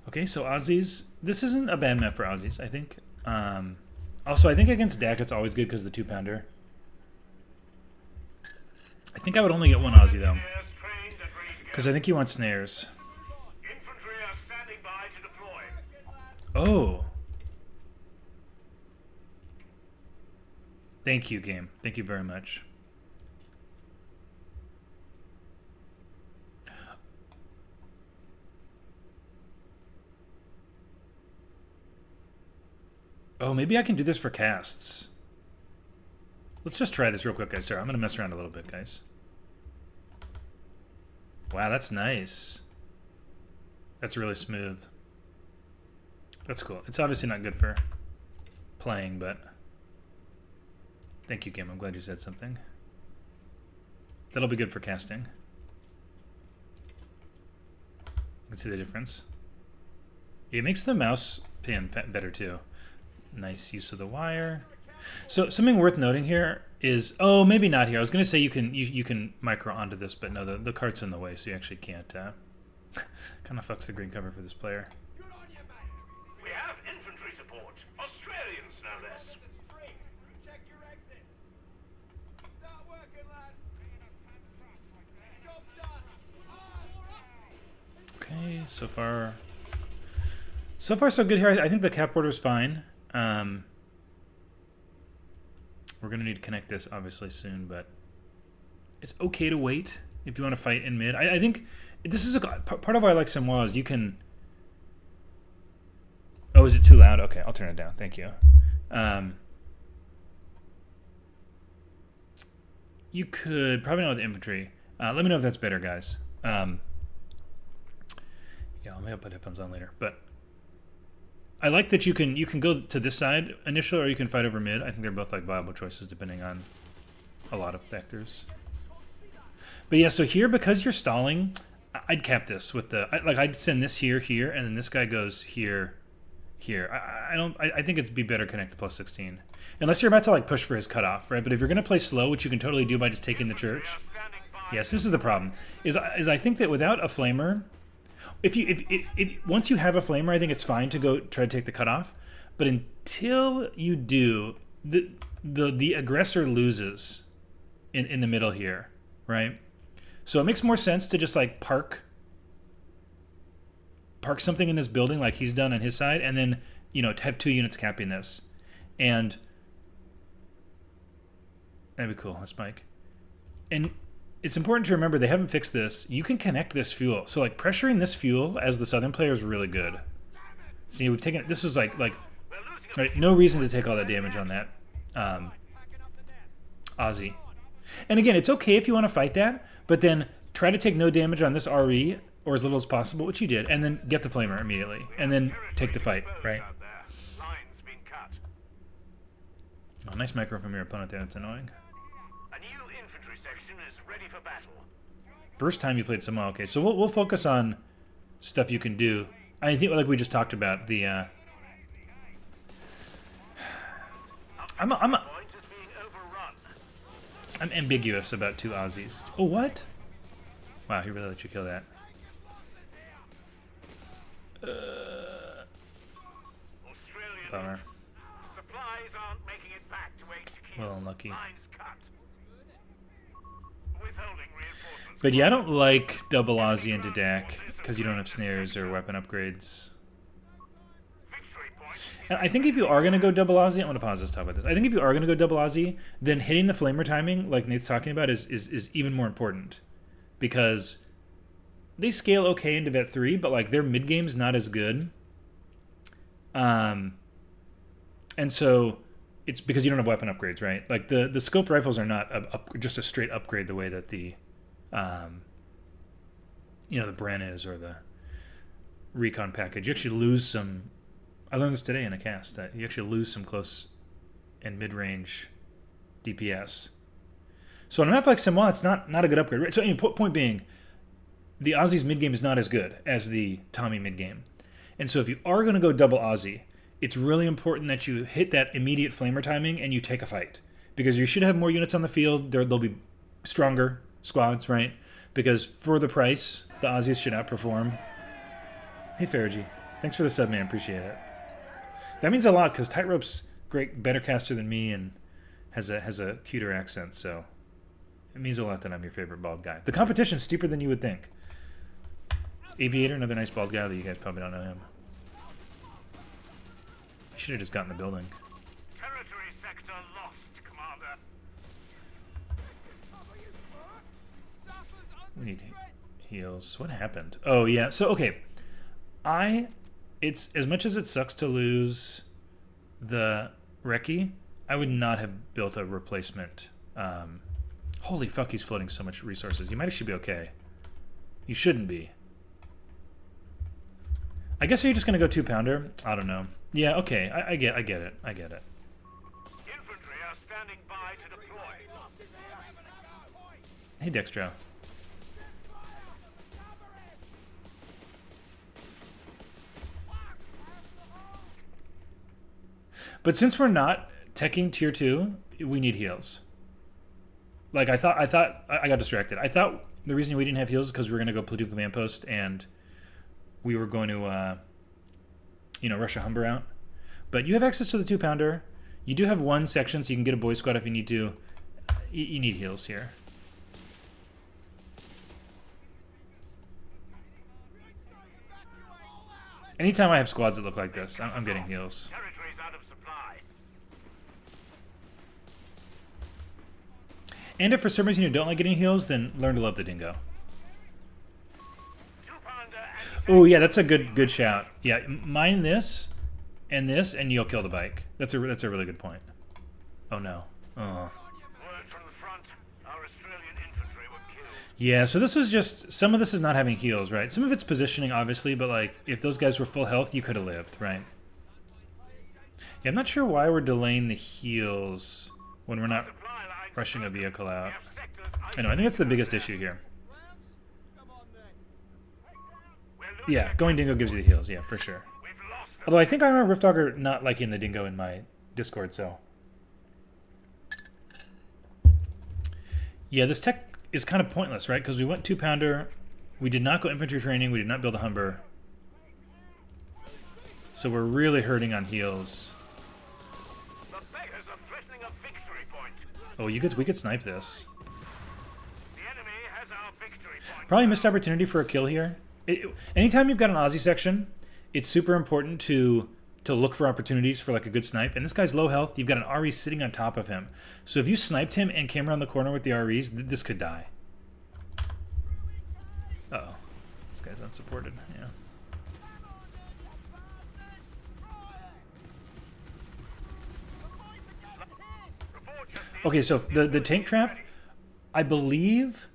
Okay, so Aussies. This isn't a bad map for Aussies, I think. Also, I think against Dak it's always good because the 2-pounder. I think I would only get one Aussie, though. Because I think he wants snares. Oh. Thank you, game. Thank you very much. Oh, maybe I can do this for casts. Let's just try this real quick, guys. Sorry, I'm going to mess around a little bit, guys. Wow, that's nice. That's really smooth. That's cool. It's obviously not good for playing, but thank you, game. I'm glad you said something. That'll be good for casting. You can see the difference. It makes the mouse pan better, too. Nice use of the wire. So something worth noting here is, oh, maybe not here. I was going to say you can micro onto this, but no, the cart's in the way, so you actually can't. Kind of fucks the green cover for this player. We have infantry support. Australians, no less. Okay, so far so good here. I think the cap border is fine. We're going to need to connect this, obviously, soon, but it's okay to wait if you want to fight in mid. I think this is part of why I like Semois is you can... Oh, is it too loud? Okay, I'll turn it down. Thank you. You could... Probably not with infantry. Let me know if that's better, guys. Yeah, maybe I'll put headphones on later, but... I like that you can go to this side initially, or you can fight over mid. I think they're both like viable choices depending on a lot of factors. But yeah, so here because you're stalling, I'd cap this with the I'd send this here, and then this guy goes here. I think it'd be better connect to +16, unless you're about to like push for his cutoff, right? But if you're gonna play slow, which you can totally do by just taking the church. Yes, this is the problem. Is I think that without a flamer. If once you have a flamer, I think it's fine to go try to take the cutoff. But until you do, the aggressor loses in the middle here, right? So it makes more sense to just like park something in this building like he's done on his side, and then have 2 units capping this, and that'd be cool. That's Mike. And it's important to remember they haven't fixed this. You can connect this fuel. So like pressuring this fuel as the southern player is really good. See, we've taken this was like right, no reason to take all that damage on that Aussie. And again, it's okay if you want to fight that, but then try to take no damage on this RE or as little as possible, which you did, and then get the flamer immediately, and then take the fight, right? Oh, nice micro from your opponent there. That's annoying. First time you played Semois. Okay, so we'll focus on stuff you can do. I think like we just talked about the. I'm ambiguous about 2 Aussies. Oh, what? Wow, he really let you kill that. Bummer. Well, unlucky. But yeah, I don't like double Aussie into Dak because you don't have snares or weapon upgrades. And I think if you are going to go double Aussie, I'm going to pause this, talk about this. I think if you are going to go double Aussie, then hitting the flamer timing, like Nate's talking about, is even more important. Because they scale okay into Vet 3, but like their mid-game's not as good. And so it's because you don't have weapon upgrades, right? Like the scope rifles are not just a straight upgrade the way that the the Bren is or the recon package. You actually lose some. I learned this today in a cast that you actually lose some close and mid-range DPS. So on a map like Semois, it's not a good upgrade. Right? So point being, the Aussie's mid-game is not as good as the Tommy mid-game. And so if you are going to go double Aussie, it's really important that you hit that immediate flamer timing and you take a fight. Because you should have more units on the field. They'll be stronger squads, right? Because for the price, the Aussies should outperform. Hey, Faragi. Thanks for the sub, man. Appreciate it. That means a lot because Tightrope's great, better caster than me, and has a cuter accent. So it means a lot that I'm your favorite bald guy. The competition's steeper than you would think. Aviator, another nice bald guy that you guys probably don't know him. He should have just gotten the building. Territory sector lost, Commander. We need heals. What happened? Oh yeah. So okay, it's as much as it sucks to lose the Recce, I would not have built a replacement. Holy fuck, he's floating so much resources. You might actually be okay. You shouldn't be. I guess are you just gonna go 2-pounder? I don't know. Yeah, okay. I get it. I get it. Infantry are standing by to deploy. Hey, Dextro. But since we're not teching tier 2, we need heals. Like I thought I got distracted. I thought the reason we didn't have heals is because we were gonna go Platoon Command Post and we were going to rush a Humber out. But you have access to the 2-pounder. You do have one section, so you can get a boy squad if you need to. You need heals here. Anytime I have squads that look like this, I'm getting heals. Territory's out of supply. And if for some reason you don't like getting heals, then learn to love the dingo. Oh yeah, that's a good shout. Yeah, mine this, and you'll kill the bike. That's a really good point. Oh no. Oh. Word from the front. Our Australian infantry were killed. Yeah, so this is just some of this is not having heals, right? Some of it's positioning, obviously, but like if those guys were full health, you could have lived, right? Yeah, I'm not sure why we're delaying the heals when we're not rushing a vehicle out. I know. I think that's the biggest issue here. Yeah, going dingo gives you the heals, yeah, for sure. Although I think I remember Riftdogger not liking the dingo in my Discord, so. Yeah, this tech is kind of pointless, right? Because we went 2-pounder, we did not go infantry training, we did not build a Humber. So we're really hurting on heals. The beggars are threatening a victory point. Oh, we could snipe this. The enemy has our victory point. Probably missed opportunity for a kill here. Anytime you've got an Aussie section, it's super important to look for opportunities for like a good snipe. And this guy's low health. You've got an RE sitting on top of him. So if you sniped him and came around the corner with the REs, this could die. Uh-oh. This guy's unsupported. Yeah. Okay, so the tank trap, I believe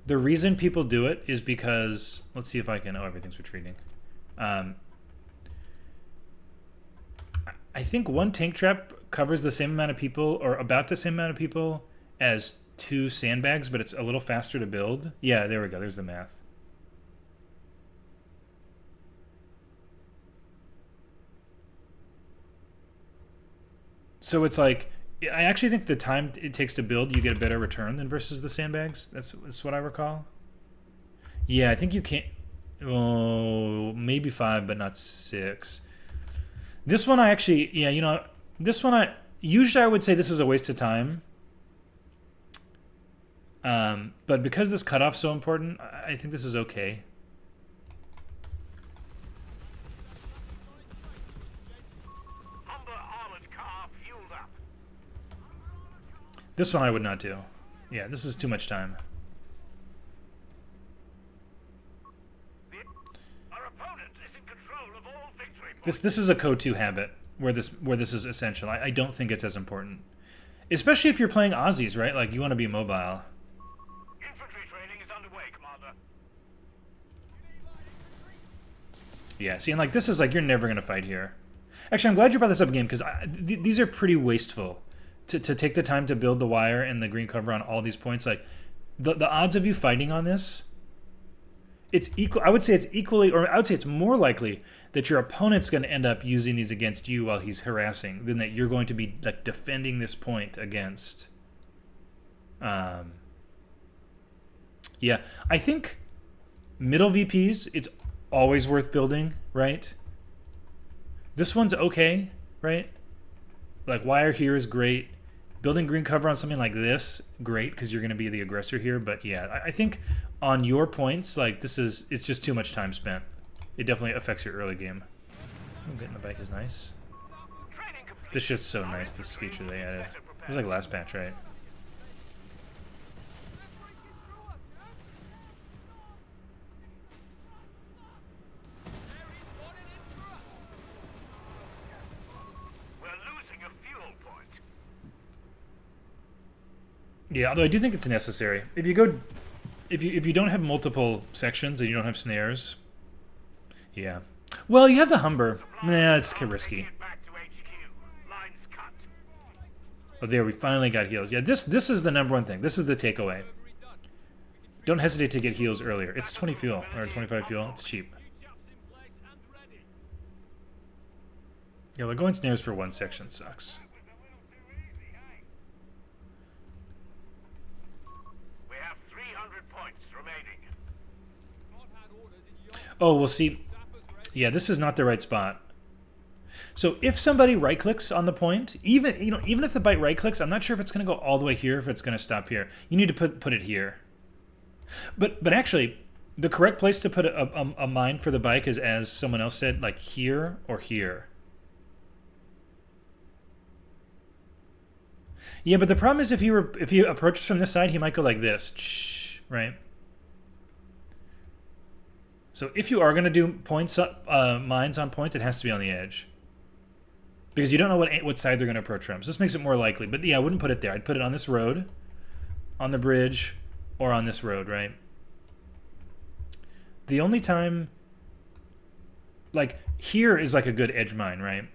the reason people do it is because, let's see if I can, oh, everything's retreating. I think one tank trap covers the same amount of people, or about the same amount of people, as 2 sandbags, but it's a little faster to build. Yeah, there we go, there's the math. So it's like, I actually think the time it takes to build, you get a better return than versus the sandbags. That's what I recall. Yeah, I think you can't. Oh, maybe 5, but not 6. This one I actually, yeah, this one usually I would say this is a waste of time. But because this cutoff's so important, I think this is okay. This one I would not do. Yeah, this is too much time. Our opponent is in control of all victory points. This is a code 2 habit where this is essential. I don't think it's as important, especially if you're playing Aussies, right? Like you want to be mobile. Infantry training is underway, Commander. Yeah, see, and like this is like you're never gonna fight here. Actually, I'm glad you brought this up, game, because these are pretty wasteful. To take the time to build the wire and the green cover on all these points, like the odds of you fighting on this, it's equal. I would say it's equally, or I would say it's more likely that your opponent's going to end up using these against you while he's harassing than that you're going to be like defending this point against. Yeah, I think middle VPs, it's always worth building, right? This one's okay, right? Like wire here is great. Building green cover on something like this, great, because you're going to be the aggressor here. But yeah, I think on your points, like it's just too much time spent. It definitely affects your early game. Ooh, getting the bike is nice. This shit's so nice, this feature they added. It was like last patch, right? Yeah, although I do think it's necessary. If you don't have multiple sections and you don't have snares, yeah. Well, you have the Humber. Nah, it's risky. Oh, there, we finally got heals. Yeah, this is the number one thing. This is the takeaway. Don't hesitate to get heals earlier. It's 20 fuel, or 25 fuel. It's cheap. Yeah, well, going snares for one section sucks. Oh, we'll see. Yeah, this is not the right spot. So if somebody right-clicks on the point, even if the bite right-clicks, I'm not sure if it's going to go all the way here, if it's going to stop here. You need to put it here. But actually, the correct place to put a mine for the bike is, as someone else said, like here or here. Yeah, but the problem is if he approaches from this side, he might go like this, right? So if you are going to do points mines on points, it has to be on the edge. Because you don't know what side they're going to approach from. So this makes it more likely. But yeah, I wouldn't put it there. I'd put it on this road, on the bridge, or on this road, right? The only time... Like, here is like a good edge mine, right?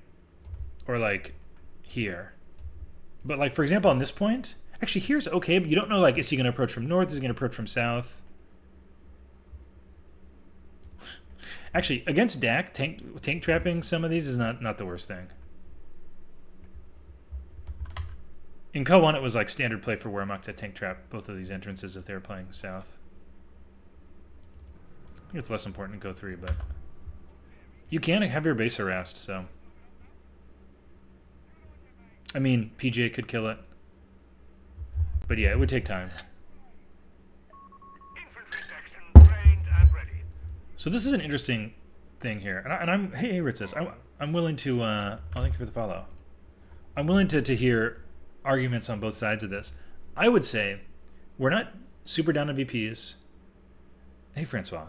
Or like here. But like, for example, on this point... Actually, here's okay, but you don't know, like, is he going to approach from north? Is he going to approach from south? Actually, against Dak, tank trapping some of these is not the worst thing. In Co-1, it was like standard play for Wehrmacht to tank trap both of these entrances if they were playing south. I think it's less important in Co-3, but you can have your base harassed, so. I mean, PJ could kill it. But yeah, it would take time. So this is an interesting thing here, and I'm hey Ritzis, I'm willing to thank you for the follow. I'm willing to hear arguments on both sides of this. I would say we're not super down on VPs. Hey Francois,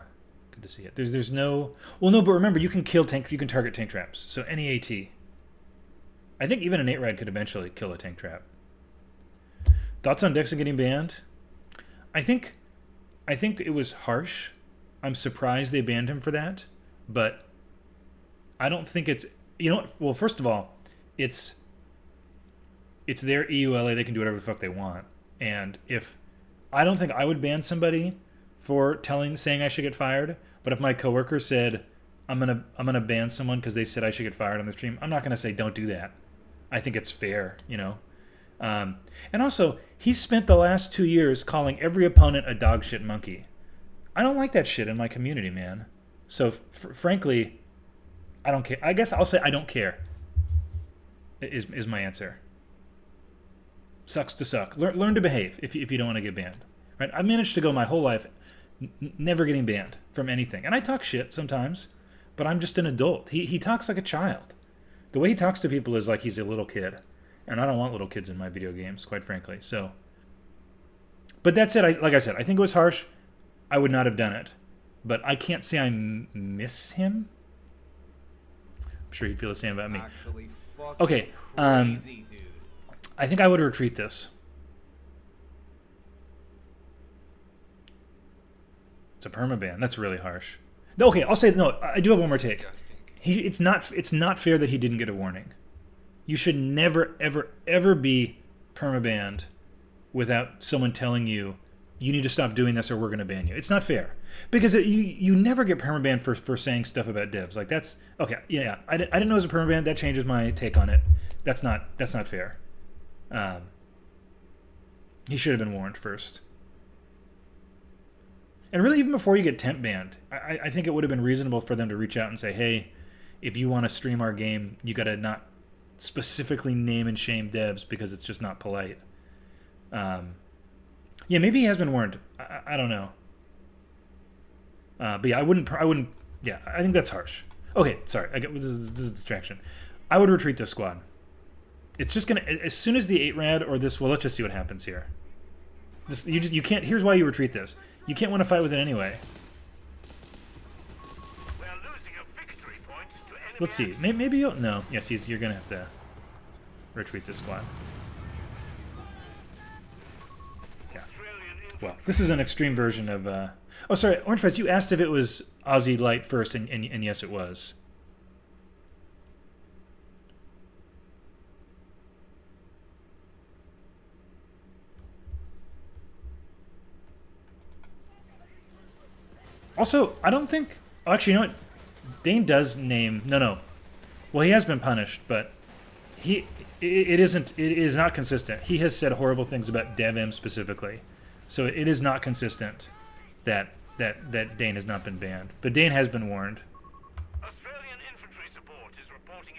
good to see it. There's no but remember you can target tank traps. So any AT. I think even an 8-ride could eventually kill a tank trap. Thoughts on Dexon getting banned? I think it was harsh. I'm surprised they banned him for that, but I don't think it's... well, first of all, it's their EULA. They can do whatever the fuck they want. And I don't think I would ban somebody for saying I should get fired, but if my coworker said, I'm gonna ban someone because they said I should get fired on the stream, I'm not going to say don't do that. I think it's fair, And also, he spent the last 2 years calling every opponent a dog shit monkey. I don't like that shit in my community, man. So, frankly, I don't care. I guess I'll say I don't care, is my answer. Sucks to suck. Learn to behave if you don't want to get banned. Right? I've managed to go my whole life never getting banned from anything. And I talk shit sometimes, but I'm just an adult. He talks like a child. The way he talks to people is like he's a little kid. And I don't want little kids in my video games, quite frankly. So, but that said, like I said, I think it was harsh. I would not have done it. But I can't say I miss him. I'm sure he'd feel the same about me. Okay, crazy, dude. I think I would retreat this. It's a permaban. That's really harsh. Okay, I'll say no. I do have one more take. It's not fair that he didn't get a warning. You should never, ever, ever be permabanned without someone telling you need to stop doing this or we're going to ban you. It's not fair. Because you never get permabanned for saying stuff about devs. Like, that's... Okay, yeah. I didn't know it was a permaban. That changes my take on it. That's not fair. He should have been warned first. And really, even before you get temp banned, I think it would have been reasonable for them to reach out and say, hey, if you want to stream our game, you got to not specifically name and shame devs because it's just not polite. Yeah, maybe he has been warned. I don't know. But yeah, I wouldn't. Yeah, I think that's harsh. Okay, sorry. This is a distraction. I would retreat this squad. It's just gonna, as soon as the 8 rad or this. Well, let's just see what happens here. This you can't. Here's why you retreat this. You can't win a fight with it anyway. We are losing a victory point to enemy. Let's see. Maybe you'll no. Yes, you're gonna have to retreat this squad. Yeah. Well, this is an extreme version of. Oh, sorry, Orange Press. You asked if it was Aussie Light first, and yes, it was. Also, I don't think. Oh, actually, you know what? Dane does name. No. Well, he has been punished, but it is not consistent. He has said horrible things about DevM specifically, so it is not consistent that Dane has not been banned. But Dane has been warned. Australian infantry support is reporting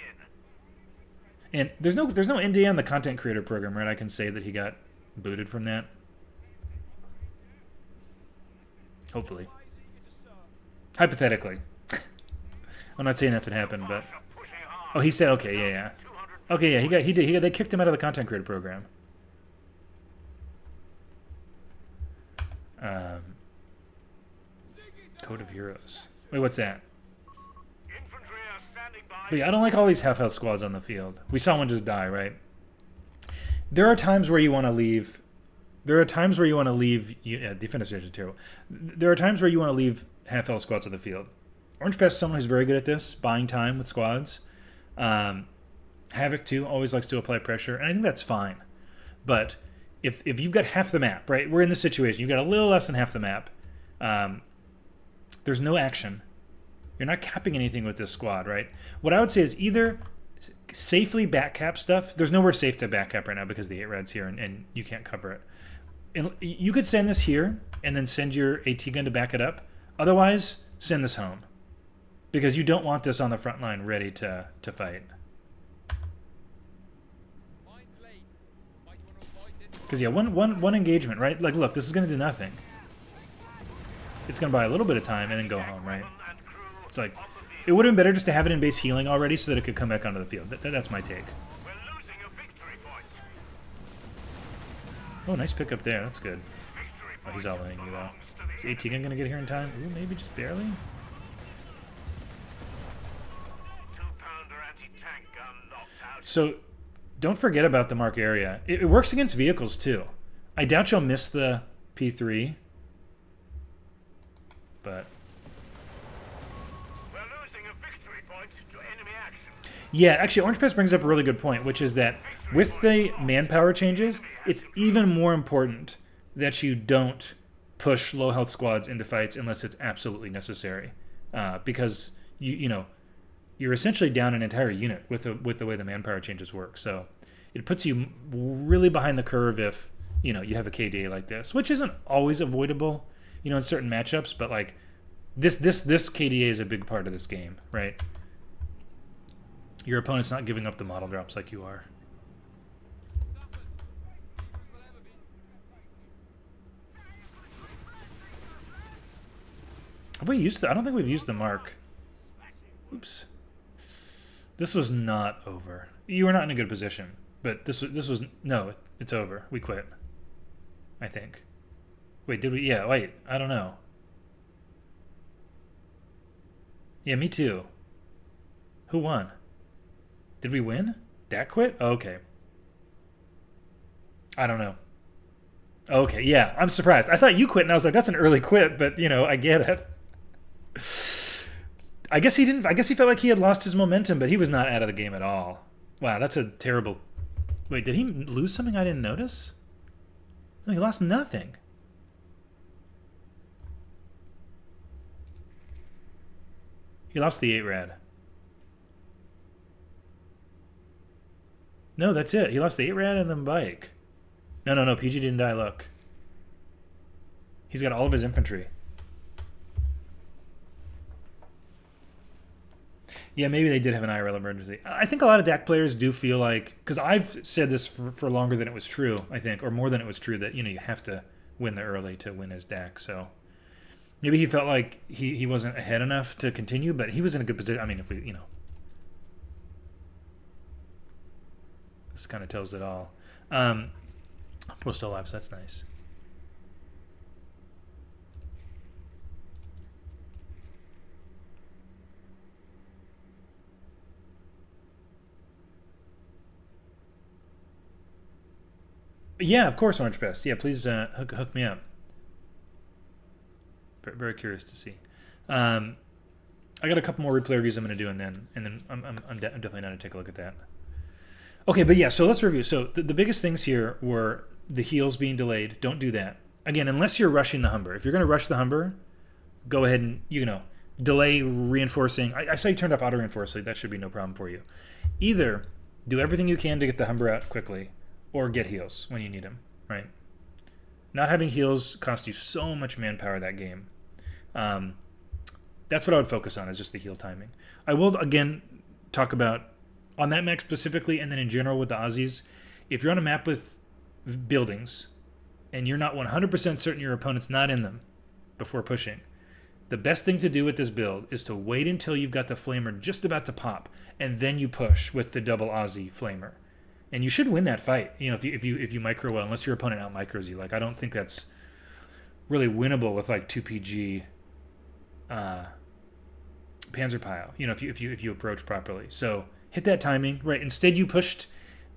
in. And there's no NDA on the content creator program, right? I can say that he got booted from that. Hopefully. Hypothetically. I'm not saying that's what happened, but oh, he said okay, yeah. Okay, yeah, he did. They kicked him out of the content creator program. Code of Heroes. Wait, what's that? Infantry are standing by. But yeah, I don't like all these half-health squads on the field. We saw one just die, right? There are times where you want to leave. Defense is terrible. There are times where you want to leave half-health squads on the field. Orange Pass is someone who's very good at this, buying time with squads. Havoc, too, always likes to apply pressure, and I think that's fine. But if you've got half the map, right? We're in this situation. You've got a little less than half the map. There's no action. You're not capping anything with this squad, right? What I would say is either safely backcap stuff. There's nowhere safe to backcap right now because the 8 rad's here and you can't cover it. And you could send this here and then send your AT gun to back it up. Otherwise, send this home. Because you don't want this on the front line ready to fight. Because, yeah, one engagement, right? Like, look, this is going to do nothing. It's going to buy a little bit of time and then go home, right? It's like, it would have been better just to have it in base healing already so that it could come back onto the field. That's my take. We're losing a victory point. Oh, nice pick up there. That's good. Victory Oh, he's point outlaying you, though. belongs to the Is AT gun going to get here in time? Ooh, maybe just barely? 2-pounder anti-tank gun locked out. So, don't forget about the mark area. It works against vehicles, too. I doubt you'll miss the P3. But We're losing a victory point to enemy action. yeah, actually, Orange Pass brings up a really good point, which is that with the manpower changes, it's even more important that you don't push low health squads into fights unless it's absolutely necessary, because you're essentially down an entire unit with the way the manpower changes work. So it puts you really behind the curve if you have a KDA like this, which isn't always avoidable, in certain matchups, but like this KDA is a big part of this game, right? Your opponent's not giving up the model drops like you are. Have we used I don't think we've used the mark. Oops. This was not over. You were not in a good position, but this was no, it's over. We quit. I think. Wait, did we? Yeah, wait. I don't know. Yeah, me too. Who won? Did we win? That quit? Oh, okay. I don't know. Okay, yeah, I'm surprised. I thought you quit, and I was like, that's an early quit, but, I get it. I guess he didn't. I guess he felt like he had lost his momentum, but he was not out of the game at all. Wow, that's a terrible... Wait, did he lose something I didn't notice? No, he lost nothing. He lost the 8 rad. No, that's it. He lost the 8 rad and the bike. No. PG didn't die. Look. He's got all of his infantry. Yeah, maybe they did have an IRL emergency. I think a lot of DAC players do feel like, because I've said this for longer than it was true, I think, or more than it was true, that you have to win the early to win as DAC. So maybe he felt like he wasn't ahead enough to continue, but he was in a good position. I mean, if we, this kind of tells it all. We're still alive, so that's nice. Yeah, of course, Orange Pest. Yeah, please hook me up. Very curious to see. I got a couple more replay reviews I'm going to do, and then I'm definitely down to take a look at that. Okay, but yeah, so let's review. So the biggest things here were the heals being delayed. Don't do that. Again, unless you're rushing the Humber. If you're going to rush the Humber, go ahead and, delay reinforcing. I saw you turned off auto reinforce, so that should be no problem for you. Either do everything you can to get the Humber out quickly, or get heals when you need them, right? Not having heals cost you so much manpower that game. That's what I would focus on, is just the heal timing. I will, again, talk about, on that map specifically, and then in general with the Aussies, if you're on a map with buildings, and you're not 100% certain your opponent's not in them before pushing, the best thing to do with this build is to wait until you've got the Flamer just about to pop, and then you push with the double Aussie Flamer. And you should win that fight, if you micro well, unless your opponent out micros you. Like, I don't think that's really winnable with like 2PG Panzer Pile. If you approach properly. So hit that timing right. Instead, you pushed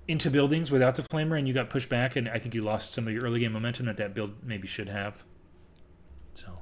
into buildings without the Flamer, and you got pushed back, and I think you lost some of your early game momentum that build maybe should have. So.